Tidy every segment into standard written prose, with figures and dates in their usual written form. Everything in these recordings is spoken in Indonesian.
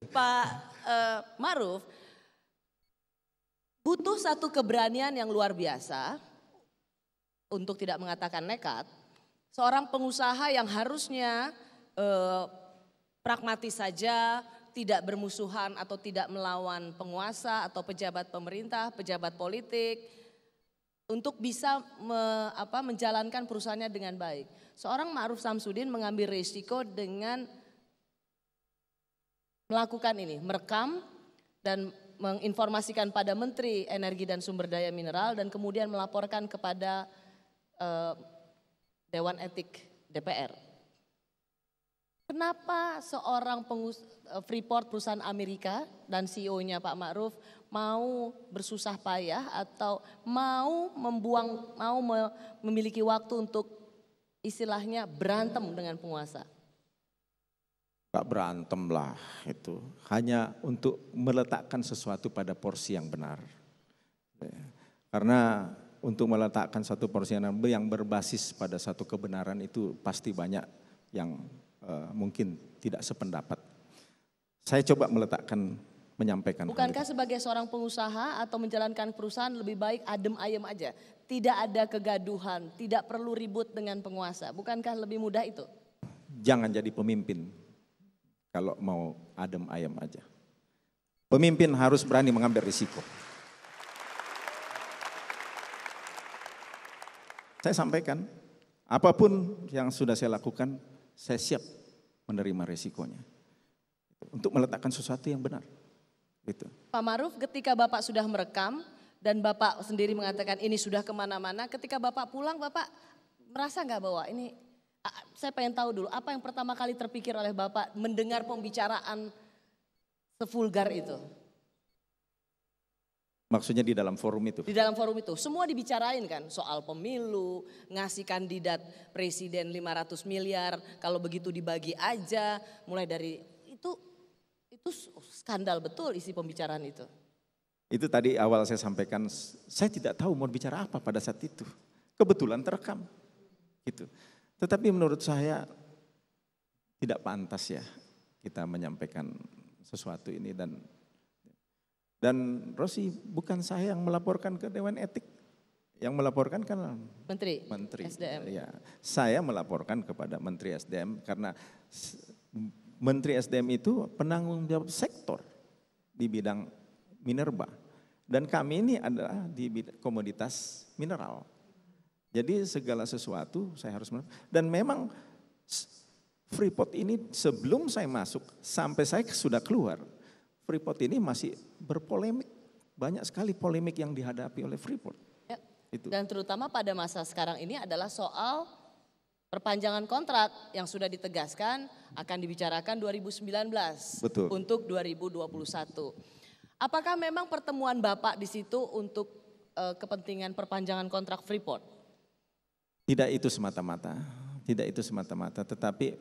Pak Ma'ruf, butuh satu keberanian yang luar biasa untuk tidak mengatakan nekat. Seorang pengusaha yang harusnya pragmatis saja, tidak bermusuhan atau tidak melawan penguasa atau pejabat pemerintah, pejabat politik, untuk bisa menjalankan perusahaannya dengan baik. Seorang Ma'ruf Samsudin mengambil risiko dengan melakukan ini, merekam dan menginformasikan pada Menteri Energi dan Sumber Daya Mineral dan kemudian melaporkan kepada Dewan Etik DPR. Kenapa seorang Freeport perusahaan Amerika dan CEO-nya Pak Ma'ruf mau bersusah payah atau mau memiliki waktu untuk istilahnya berantem dengan penguasa? Gak berantem lah itu, hanya untuk meletakkan sesuatu pada porsi yang benar. Karena untuk meletakkan satu porsi yang berbasis pada satu kebenaran itu pasti banyak yang mungkin tidak sependapat. Saya coba menyampaikan. Bukankah sebagai seorang pengusaha atau menjalankan perusahaan lebih baik adem ayem aja? Tidak ada kegaduhan, tidak perlu ribut dengan penguasa. Bukankah lebih mudah itu? Jangan jadi pemimpin kalau mau adem ayem aja. Pemimpin harus berani mengambil risiko. Saya sampaikan, apapun yang sudah saya lakukan, saya siap menerima risikonya. Untuk meletakkan sesuatu yang benar. Gitu. Pak Ma'ruf, ketika Bapak sudah merekam dan Bapak sendiri mengatakan ini sudah kemana-mana, ketika Bapak pulang Bapak merasa nggak bahwa ini, saya pengen tahu dulu apa yang pertama kali terpikir oleh Bapak mendengar pembicaraan sevulgar itu? Maksudnya di dalam forum itu? Di dalam forum itu, semua dibicarain kan, soal pemilu, ngasih kandidat presiden 500 miliar, kalau begitu dibagi aja, mulai dari itu skandal betul isi pembicaraan itu. Itu tadi awal saya sampaikan, saya tidak tahu mau bicara apa pada saat itu. Kebetulan terekam. Gitu. Tetapi menurut saya tidak pantas ya kita menyampaikan sesuatu ini dan Rosi, bukan saya yang melaporkan ke Dewan Etik. Yang melaporkan kan Menteri SDM. Ya, saya melaporkan kepada Menteri SDM karena Menteri SDM itu penanggung jawab sektor di bidang minerba. Dan kami ini adalah di bidang komoditas mineral. Jadi segala sesuatu saya harus dan memang Freeport ini sebelum saya masuk sampai saya sudah keluar, Freeport ini masih berpolemik, banyak sekali polemik yang dihadapi oleh Freeport. Ya. Itu. Dan terutama pada masa sekarang ini adalah soal perpanjangan kontrak yang sudah ditegaskan akan dibicarakan 2019. Betul. Untuk 2021. Apakah memang pertemuan Bapak di situ untuk kepentingan perpanjangan kontrak Freeport? Tidak itu semata-mata, tetapi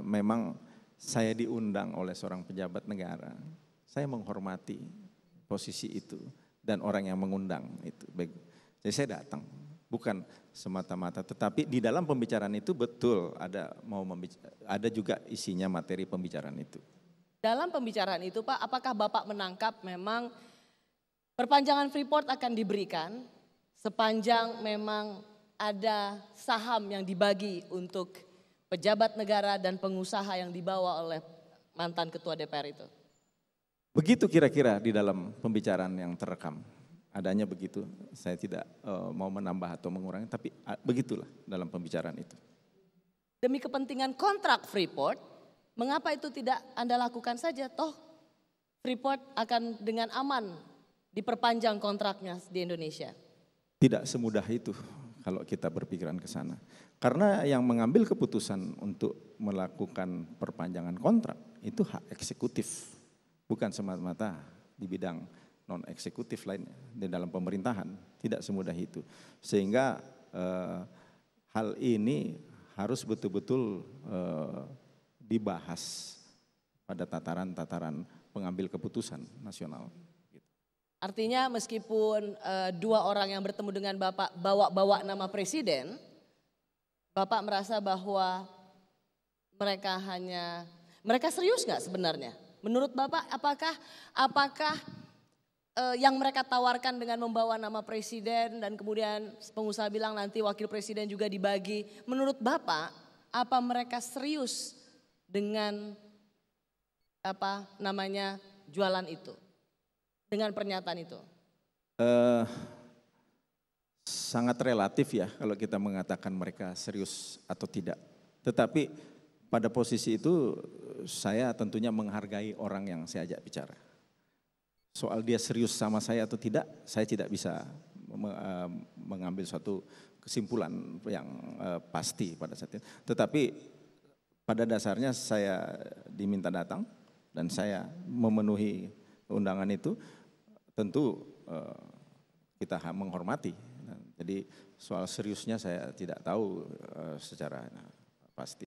memang saya diundang oleh seorang pejabat negara. Saya menghormati posisi itu dan orang yang mengundang itu. Jadi saya datang, bukan semata-mata, tetapi di dalam pembicaraan itu betul ada juga isinya materi pembicaraan itu. Dalam pembicaraan itu Pak, apakah Bapak menangkap memang perpanjangan Freeport akan diberikan sepanjang memang ada saham yang dibagi untuk pejabat negara dan pengusaha yang dibawa oleh mantan ketua DPR itu? Begitu kira-kira di dalam pembicaraan yang terekam. Adanya begitu, saya tidak mau menambah atau mengurangi, tapi begitulah dalam pembicaraan itu. Demi kepentingan kontrak Freeport, mengapa itu tidak Anda lakukan saja? Toh Freeport akan dengan aman diperpanjang kontraknya di Indonesia. Tidak semudah itu kalau kita berpikiran ke sana. Karena yang mengambil keputusan untuk melakukan perpanjangan kontrak itu hak eksekutif. Bukan semata-mata di bidang non eksekutif lainnya di dalam pemerintahan, tidak semudah itu. Sehingga hal ini harus betul-betul dibahas pada tataran-tataran pengambil keputusan nasional. Artinya meskipun dua orang yang bertemu dengan Bapak bawa-bawa nama presiden, Bapak merasa bahwa mereka serius nggak sebenarnya Menurut Bapak apakah yang mereka tawarkan dengan membawa nama presiden dan kemudian pengusaha bilang nanti wakil presiden juga dibagi. Menurut Bapak apa mereka serius dengan jualan itu, dengan pernyataan itu? Sangat relatif ya kalau kita mengatakan mereka serius atau tidak. Tetapi pada posisi itu saya tentunya menghargai orang yang saya ajak bicara. Soal dia serius sama saya atau tidak, saya tidak bisa mengambil suatu kesimpulan yang pasti pada saat itu. Tetapi pada dasarnya saya diminta datang dan saya memenuhi undangan itu, tentu kita menghormati. Jadi soal seriusnya saya tidak tahu secara pasti.